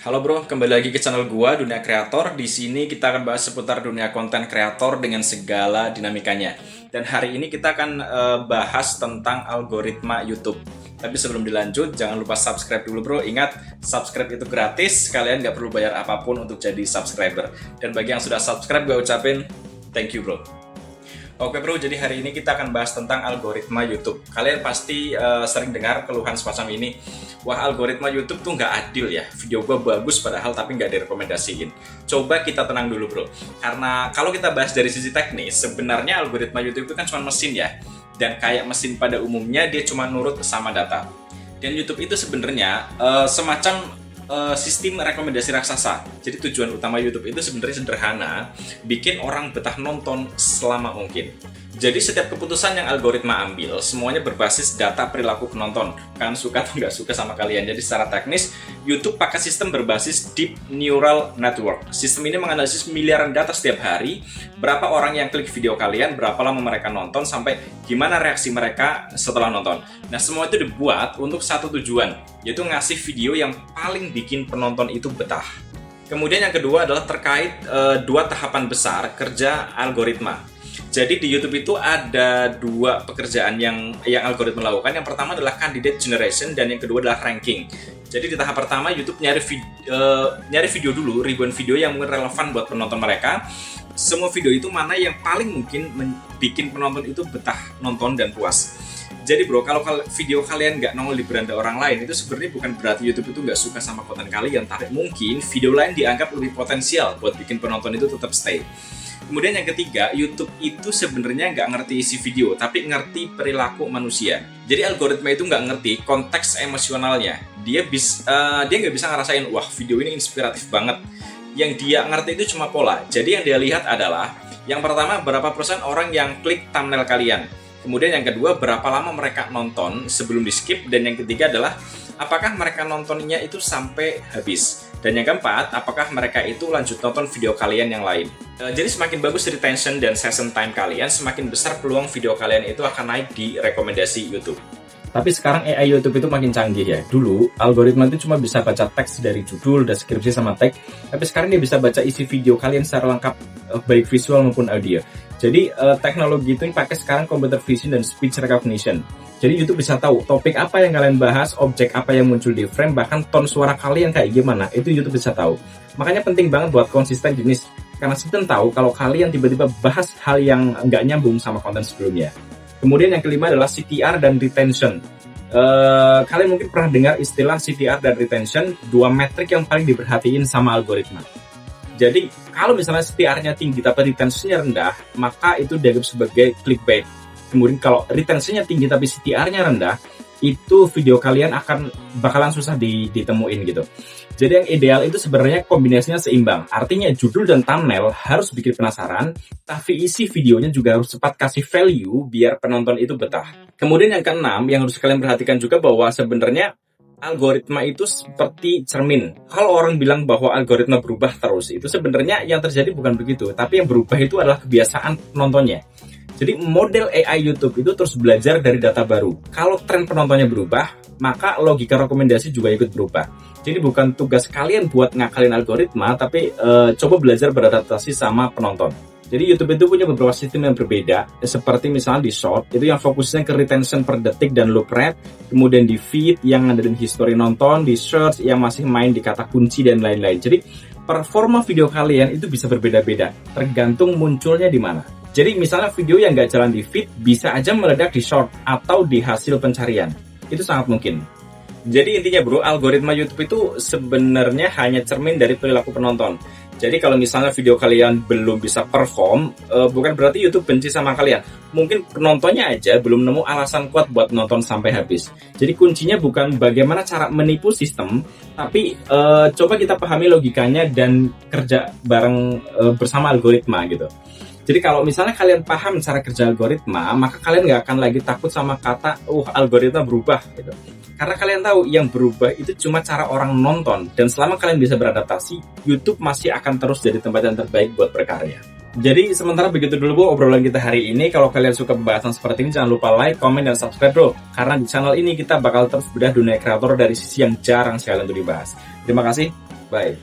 Halo bro, kembali lagi ke channel gua Dunia Kreator. Di sini kita akan bahas seputar dunia konten kreator dengan segala dinamikanya. Dan hari ini kita akan bahas tentang algoritma YouTube. Tapi sebelum dilanjut, jangan lupa subscribe dulu bro. Ingat, subscribe itu gratis. Kalian nggak perlu bayar apapun untuk jadi subscriber. Dan bagi yang sudah subscribe, gue ucapin thank you bro. Oke bro, jadi hari ini kita akan bahas tentang algoritma YouTube. Kalian pasti sering dengar keluhan semacam ini. Wah, algoritma YouTube tuh nggak adil ya. Video gue bagus padahal tapi nggak direkomendasiin. Coba kita tenang dulu bro. Karena kalau kita bahas dari sisi teknis, sebenarnya algoritma YouTube itu kan cuma mesin ya. Dan kayak mesin pada umumnya, dia cuma nurut sama data. Dan YouTube itu sebenarnya semacam sistem rekomendasi raksasa. Jadi tujuan utama YouTube itu sebenarnya sederhana, bikin orang betah nonton selama mungkin. Jadi setiap keputusan yang algoritma ambil, semuanya berbasis data perilaku penonton. Kalian suka atau nggak suka sama kalian. Jadi secara teknis, YouTube pakai sistem berbasis Deep Neural Network. Sistem ini menganalisis miliaran data setiap hari, berapa orang yang klik video kalian, berapa lama mereka nonton, sampai gimana reaksi mereka setelah nonton. Nah, semua itu dibuat untuk satu tujuan, yaitu ngasih video yang paling bikin penonton itu betah. Kemudian yang kedua adalah terkait dua tahapan besar kerja algoritma. Jadi di YouTube itu ada dua pekerjaan yang algoritma lakukan. Yang pertama adalah candidate generation dan yang kedua adalah ranking. Jadi di tahap pertama YouTube nyari video dulu, ribuan video yang mungkin relevan buat penonton mereka. Semua video itu mana yang paling mungkin bikin penonton itu betah nonton dan puas. Jadi bro, kalau video kalian nggak nongol di beranda orang lain, itu sebenarnya bukan berarti YouTube itu nggak suka sama konten kalian, tapi mungkin video lain dianggap lebih potensial buat bikin penonton itu tetap stay. Kemudian yang ketiga, YouTube itu sebenarnya nggak ngerti isi video, tapi ngerti perilaku manusia. Jadi algoritma itu nggak ngerti konteks emosionalnya. Dia nggak bisa ngerasain, wah video ini inspiratif banget. Yang dia ngerti itu cuma pola. Jadi yang dia lihat adalah, yang pertama, berapa persen orang yang klik thumbnail kalian. Kemudian yang kedua, berapa lama mereka nonton sebelum di skip. Dan yang ketiga adalah, apakah mereka nontonnya itu sampai habis. Dan yang keempat, apakah mereka itu lanjut nonton video kalian yang lain. Jadi semakin bagus retention dan session time kalian, semakin besar peluang video kalian itu akan naik di rekomendasi YouTube. Tapi sekarang AI YouTube itu makin canggih ya. Dulu, algoritma itu cuma bisa baca teks dari judul, deskripsi, sama tag. Tapi sekarang dia bisa baca isi video kalian secara lengkap, baik visual maupun audio. Jadi teknologi itu pakai sekarang computer vision dan speech recognition. Jadi YouTube bisa tahu topik apa yang kalian bahas, objek apa yang muncul di frame, bahkan tone suara kalian kayak gimana, itu YouTube bisa tahu. Makanya penting banget buat konsisten jenis. Karena sistem tahu kalau kalian tiba-tiba bahas hal yang nggak nyambung sama konten sebelumnya. Kemudian yang kelima adalah CTR dan retention. Kalian mungkin pernah dengar istilah CTR dan retention, dua metrik yang paling diperhatiin sama algoritma. Jadi kalau misalnya CTR-nya tinggi tapi retention-nya rendah, maka itu dianggap sebagai clickbait. Kemudian kalau retention-nya tinggi tapi CTR-nya rendah, itu video kalian bakalan susah ditemuin gitu. Jadi yang ideal itu sebenarnya kombinasinya seimbang. Artinya judul dan thumbnail harus bikin penasaran, tapi isi videonya juga harus cepat kasih value biar penonton itu betah. Kemudian yang keenam yang harus kalian perhatikan juga bahwa sebenarnya algoritma itu seperti cermin. Kalau orang bilang bahwa algoritma berubah terus, itu sebenarnya yang terjadi bukan begitu, tapi yang berubah itu adalah kebiasaan penontonnya. Jadi model AI YouTube itu terus belajar dari data baru. Kalau tren penontonnya berubah, maka logika rekomendasi juga ikut berubah. Jadi bukan tugas kalian buat ngakalin algoritma, tapi coba belajar beradaptasi sama penonton. Jadi YouTube itu punya beberapa sistem yang berbeda, seperti misalnya di Short, itu yang fokusnya ke retention per detik dan loop rate, kemudian di Feed yang ngandelin history nonton, di Search yang masih main di kata kunci dan lain-lain. Jadi performa video kalian itu bisa berbeda-beda, tergantung munculnya di mana. Jadi misalnya video yang nggak jalan di Feed bisa aja meledak di Short atau di hasil pencarian. Itu sangat mungkin. Jadi intinya bro, algoritma YouTube itu sebenarnya hanya cermin dari perilaku penonton. Jadi kalau misalnya video kalian belum bisa perform, bukan berarti YouTube benci sama kalian. Mungkin penontonnya aja belum nemu alasan kuat buat nonton sampai habis. Jadi kuncinya bukan bagaimana cara menipu sistem, tapi coba kita pahami logikanya dan kerja bareng bersama algoritma gitu. Jadi kalau misalnya kalian paham cara kerja algoritma, maka kalian nggak akan lagi takut sama kata, algoritma berubah gitu. Karena kalian tahu yang berubah itu cuma cara orang nonton. Dan selama kalian bisa beradaptasi, YouTube masih akan terus jadi tempat yang terbaik buat berkarya. Jadi sementara begitu dulu bro obrolan kita hari ini. Kalau kalian suka pembahasan seperti ini, jangan lupa like, komen, dan subscribe bro. Karena di channel ini kita bakal terus bedah dunia kreator dari sisi yang jarang sekali untuk dibahas. Terima kasih. Bye.